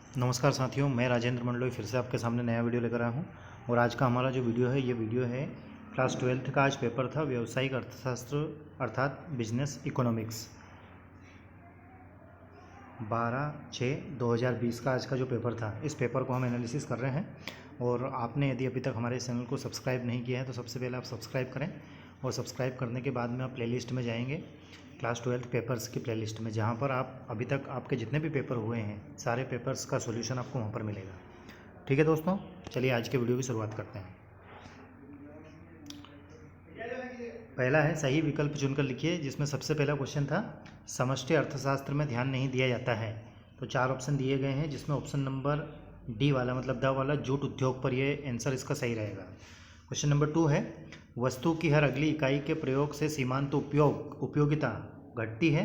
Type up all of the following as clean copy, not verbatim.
नमस्कार साथियों, मैं राजेंद्र मंडलोई फिर से आपके सामने नया वीडियो लेकर आया हूँ। और आज का हमारा जो वीडियो है, ये वीडियो है क्लास 12th का आज पेपर था व्यावसायिक अर्थशास्त्र अर्थात बिजनेस इकोनॉमिक्स। 12/6/2020 का आज का जो पेपर था, इस पेपर को हम एनालिसिस कर रहे हैं। और आपने यदि अभी तक हमारे इस चैनल को सब्सक्राइब नहीं किया है तो सबसे पहले आप सब्सक्राइब करें, और सब्सक्राइब करने के बाद में आप प्लेलिस्ट में जाएंगे, क्लास 12th पेपर्स की प्लेलिस्ट में, जहाँ पर आप अभी तक आपके जितने भी पेपर हुए हैं सारे पेपर्स का सॉल्यूशन आपको वहाँ पर मिलेगा। ठीक है दोस्तों, चलिए आज के वीडियो की शुरुआत करते हैं। पहला है सही विकल्प चुनकर लिखिए, जिसमें सबसे पहला क्वेश्चन था समष्टि अर्थशास्त्र में ध्यान नहीं दिया जाता है। तो 4 ऑप्शन दिए गए हैं, जिसमें ऑप्शन नंबर डी वाला मतलब द वाला जूट उद्योग पर ये आंसर इसका सही रहेगा। क्वेश्चन नंबर 2 है वस्तु की हर अगली इकाई के प्रयोग से सीमांत उपयोगिता घटती है।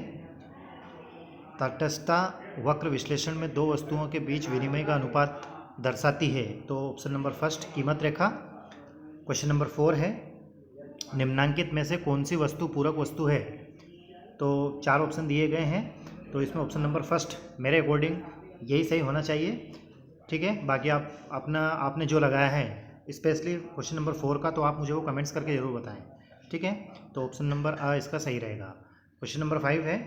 तटस्थता वक्र विश्लेषण में दो वस्तुओं के बीच विनिमय का अनुपात दर्शाती है। तो ऑप्शन नंबर फर्स्ट कीमत रेखा। क्वेश्चन नंबर 4 है निम्नांकित में से कौन सी वस्तु पूरक वस्तु है। तो 4 ऑप्शन दिए गए हैं, तो इसमें ऑप्शन नंबर फर्स्ट मेरे अकॉर्डिंग यही सही होना चाहिए। ठीक है, बाकी आपने जो लगाया है स्पेशली क्वेश्चन नंबर 4 का, तो आप मुझे वो कमेंट्स करके ज़रूर बताएं। ठीक है, तो ऑप्शन नंबर आ इसका सही रहेगा। क्वेश्चन नंबर 5 है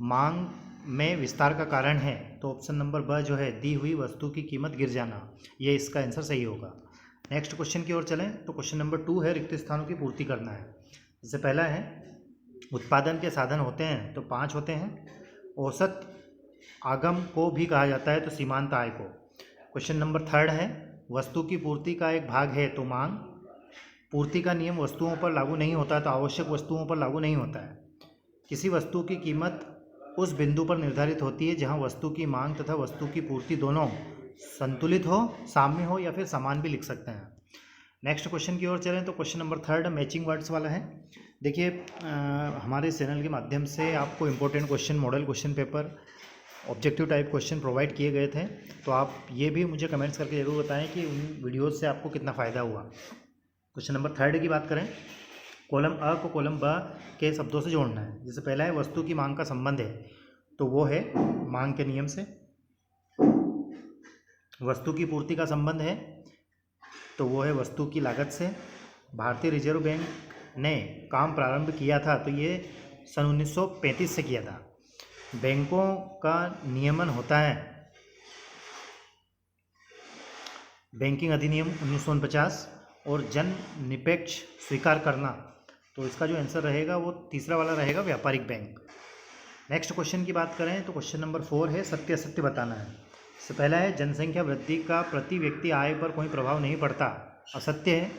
मांग में विस्तार का कारण है। तो ऑप्शन नंबर ब जो है दी हुई वस्तु की कीमत गिर जाना, ये इसका आंसर सही होगा। नेक्स्ट क्वेश्चन की ओर चलें तो क्वेश्चन नंबर 2 है रिक्त स्थानों की पूर्ति करना है। जैसे पहला है उत्पादन के साधन होते हैं तो 5 होते हैं। औसत आगम को भी कहा जाता है तो सीमांत आय को। क्वेश्चन नंबर 3 है वस्तु की पूर्ति का एक भाग है तो मांग। पूर्ति का नियम वस्तुओं पर लागू नहीं होता तो आवश्यक वस्तुओं पर लागू नहीं होता है। किसी वस्तु की कीमत उस बिंदु पर निर्धारित होती है जहां वस्तु की मांग तथा वस्तु की पूर्ति दोनों संतुलित हो, साम्य हो या फिर समान भी लिख सकते हैं। नेक्स्ट क्वेश्चन की ओर चलें तो क्वेश्चन नंबर 3 मैचिंग वर्ड्स वाला है। देखिए हमारे चैनल के माध्यम से आपको important question, model question paper, objective type question provide किए गए थे। तो आप ये भी मुझे कमेंट्स करके ज़रूर बताएं कि उन वीडियोज़ से आपको कितना फ़ायदा हुआ। क्वेश्चन नंबर 3 की बात करें, कॉलम अ को कॉलम ब के शब्दों से जोड़ना है। जैसे पहला है वस्तु की मांग का संबंध है, तो वो है मांग के नियम से। वस्तु की पूर्ति का संबंध है तो वो है वस्तु की लागत से। भारतीय रिजर्व बैंक ने काम प्रारंभ किया था तो ये सन 1935 से किया था। बैंकों का नियमन होता है बैंकिंग अधिनियम 1949। और जन निरपेक्ष स्वीकार करना, तो इसका जो आंसर रहेगा वो तीसरा वाला रहेगा व्यापारिक बैंक। नेक्स्ट क्वेश्चन की बात करें तो क्वेश्चन नंबर 4 है सत्य असत्य बताना है। इससे पहला है जनसंख्या वृद्धि का प्रति व्यक्ति आय पर कोई प्रभाव नहीं पड़ता, असत्य है।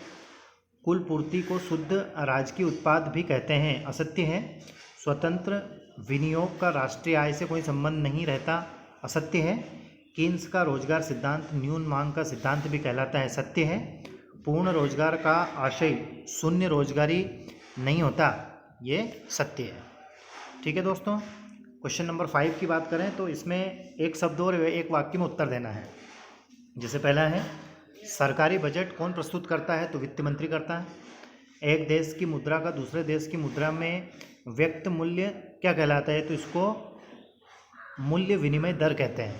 कुल पूर्ति को शुद्ध राजकीय उत्पाद भी कहते हैं, असत्य है। स्वतंत्र विनियोग का राष्ट्रीय आय से कोई संबंध नहीं रहता, असत्य है। कीन्स का रोजगार सिद्धांत न्यून मांग का सिद्धांत भी कहलाता है, सत्य है। पूर्ण रोजगार का आशय शून्य रोजगारी नहीं होता, ये सत्य है। ठीक है दोस्तों, क्वेश्चन नंबर 5 की बात करें तो इसमें एक शब्द और एक वाक्य में उत्तर देना है। जैसे पहला है सरकारी बजट कौन प्रस्तुत करता है, तो वित्त मंत्री करता है। एक देश की मुद्रा का दूसरे देश की मुद्रा में व्यक्त मूल्य क्या कहलाता है, तो इसको मूल्य विनिमय दर कहते हैं।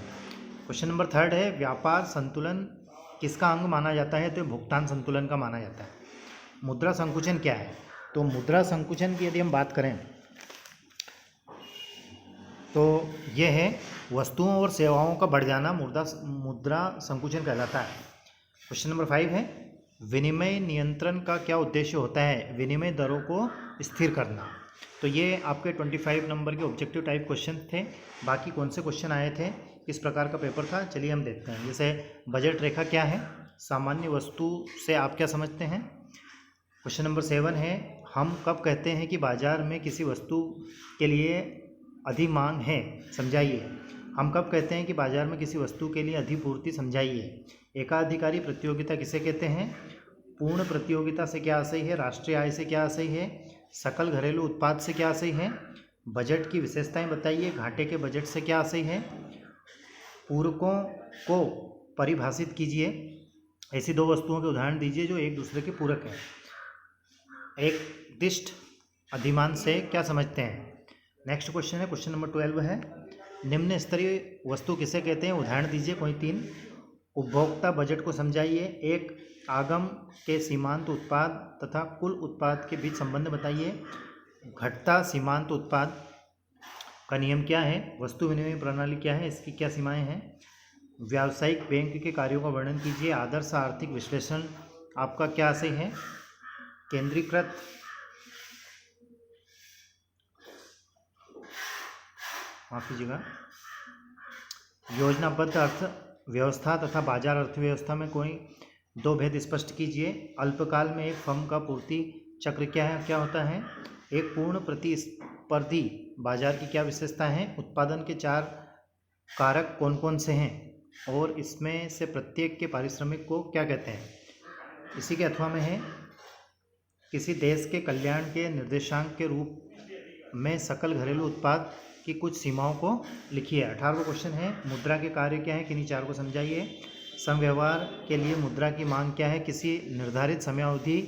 क्वेश्चन नंबर 3 है व्यापार संतुलन किसका अंग माना जाता है, तो भुगतान संतुलन का माना जाता है। मुद्रा संकुचन क्या है, तो मुद्रा संकुचन की यदि हम बात करें तो यह है वस्तुओं और सेवाओं का बढ़ जाना मुद्रा संकुचन कहलाता है। क्वेश्चन नंबर 5 है विनिमय नियंत्रण का क्या उद्देश्य होता है, विनिमय दरों को स्थिर करना। तो ये आपके 25 नंबर के ऑब्जेक्टिव टाइप क्वेश्चन थे। बाकी कौन से क्वेश्चन आए थे, किस प्रकार का पेपर था, चलिए हम देखते हैं। जैसे बजट रेखा क्या है, सामान्य वस्तु से आप क्या समझते हैं। क्वेश्चन नंबर 7 है हम कब कहते हैं कि बाजार में किसी वस्तु के लिए अधिक मांग है, समझाइए। हम कब कहते हैं कि बाजार में किसी वस्तु के लिए अधिपूर्ति, समझाइए। एकाधिकारी प्रतियोगिता किसे कहते हैं। पूर्ण प्रतियोगिता से क्या आशय है, राष्ट्रीय आय से क्या आशय है, सकल घरेलू उत्पाद से क्या आशय है। बजट की विशेषताएं बताइए, घाटे के बजट से क्या आशय है। पूरकों को परिभाषित कीजिए, ऐसी दो वस्तुओं के उदाहरण दीजिए जो एक दूसरे के पूरक हैं। एक दिष्ट अधिमान से क्या समझते हैं। नेक्स्ट क्वेश्चन है क्वेश्चन नंबर 12 है निम्न स्तरीय वस्तु किसे कहते हैं, उदाहरण दीजिए कोई 3। उपभोक्ता बजट को समझाइए। 1 आगम के सीमांत उत्पाद तथा कुल उत्पाद के बीच संबंध बताइए। घटता सीमांत उत्पाद का नियम क्या है। वस्तु विनिमय प्रणाली क्या है, इसकी क्या सीमाएं हैं। व्यावसायिक बैंक के कार्यों का वर्णन कीजिए। आदर्श आर्थिक विश्लेषण आपका क्या आशय है। केंद्रीकृत माफ कीजिएगा योजनाबद्ध अर्थव्यवस्था तथा बाजार अर्थव्यवस्था में कोई 2 भेद स्पष्ट कीजिए। अल्पकाल में एक फर्म का पूर्ति चक्र क्या होता है। एक पूर्ण प्रतिस्पर्धी बाजार की क्या विशेषता है। उत्पादन के 4 कारक कौन कौन से हैं और इसमें से प्रत्येक के पारिश्रमिक को क्या कहते हैं। इसी के अथवा में है किसी देश के कल्याण के निर्देशांक के रूप में सकल घरेलू उत्पाद की कुछ सीमाओं को लिखिए। 18वां क्वेश्चन है मुद्रा के कार्य क्या है, किन्हीं 4 को समझाइए। समव्यवहार के लिए मुद्रा की मांग क्या है। किसी निर्धारित समयावधि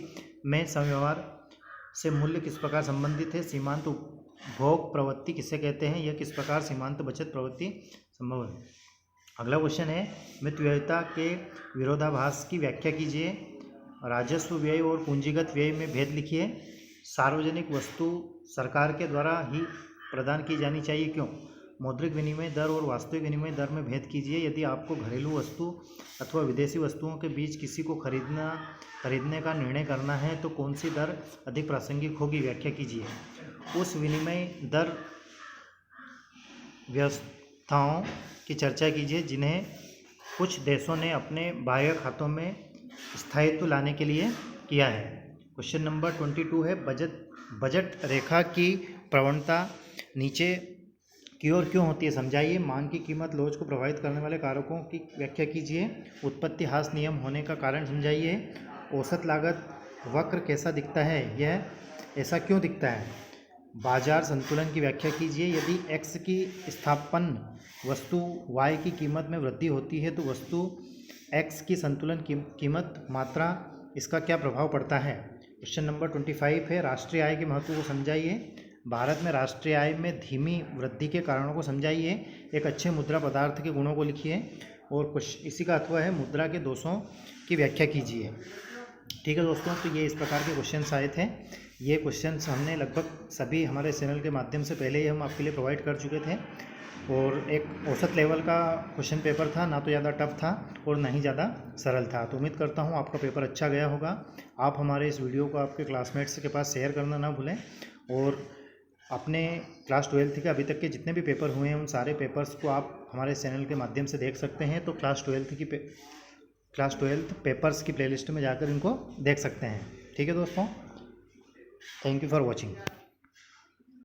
में समव्यवहार से मूल्य किस प्रकार संबंधित है। सीमांत उपभोग प्रवृत्ति किसे कहते हैं, यह किस प्रकार सीमांत बचत प्रवृत्ति संभव है। अगला क्वेश्चन है मितव्ययिता के विरोधाभास की व्याख्या कीजिए। राजस्व व्यय और पूंजीगत व्यय में भेद लिखिए। सार्वजनिक वस्तु सरकार के द्वारा ही प्रदान की जानी चाहिए, क्यों। मौद्रिक विनिमय दर और वास्तविक विनिमय दर में भेद कीजिए। यदि आपको घरेलू वस्तु अथवा विदेशी वस्तुओं के बीच किसी को खरीदने का निर्णय करना है तो कौन सी दर अधिक प्रासंगिक होगी, व्याख्या कीजिए। उस विनिमय दर व्यवस्थाओं की चर्चा कीजिए जिन्हें कुछ देशों ने अपने बाह्य खातों में स्थायित्व लाने के लिए किया है। क्वेश्चन नंबर 22 है बजट रेखा की प्रवणता नीचे की ओर क्यों होती है, समझाइए। मांग की कीमत लोच को प्रभावित करने वाले कारकों की व्याख्या कीजिए। उत्पत्ति ह्रास नियम होने का कारण समझाइए। औसत लागत वक्र कैसा दिखता है, यह ऐसा क्यों दिखता है। बाजार संतुलन की व्याख्या कीजिए। यदि x की स्थापन्न वस्तु y की कीमत में वृद्धि होती है तो वस्तु x की संतुलन कीमत मात्रा इसका क्या प्रभाव पड़ता है। क्वेश्चन नंबर 25 है राष्ट्रीय आय के महत्व को समझाइए। भारत में राष्ट्रीय आय में धीमी वृद्धि के कारणों को समझाइए। एक अच्छे मुद्रा पदार्थ के गुणों को लिखिए और कुछ इसी का अथवा है मुद्रा के दोषों की व्याख्या कीजिए। ठीक है दोस्तों, तो ये इस प्रकार के क्वेश्चंस आए थे। ये क्वेश्चंस हमने लगभग सभी हमारे चैनल के माध्यम से पहले ही हम आपके लिए प्रोवाइड कर चुके थे और एक औसत लेवल का क्वेश्चन पेपर था, ना तो ज़्यादा टफ था और ना ही ज़्यादा सरल था। तो उम्मीद करता हूँ आपका पेपर अच्छा गया होगा। आप हमारे इस वीडियो को आपके क्लासमेट्स के पास शेयर करना ना भूलें और अपने क्लास 12th के अभी तक के जितने भी पेपर हुए हैं उन सारे पेपर्स को आप हमारे चैनल के माध्यम से देख सकते हैं। तो क्लास 12th पेपर्स की प्लेलिस्ट में जाकर इनको देख सकते हैं। ठीक है दोस्तों, थैंक यू फॉर वॉचिंग।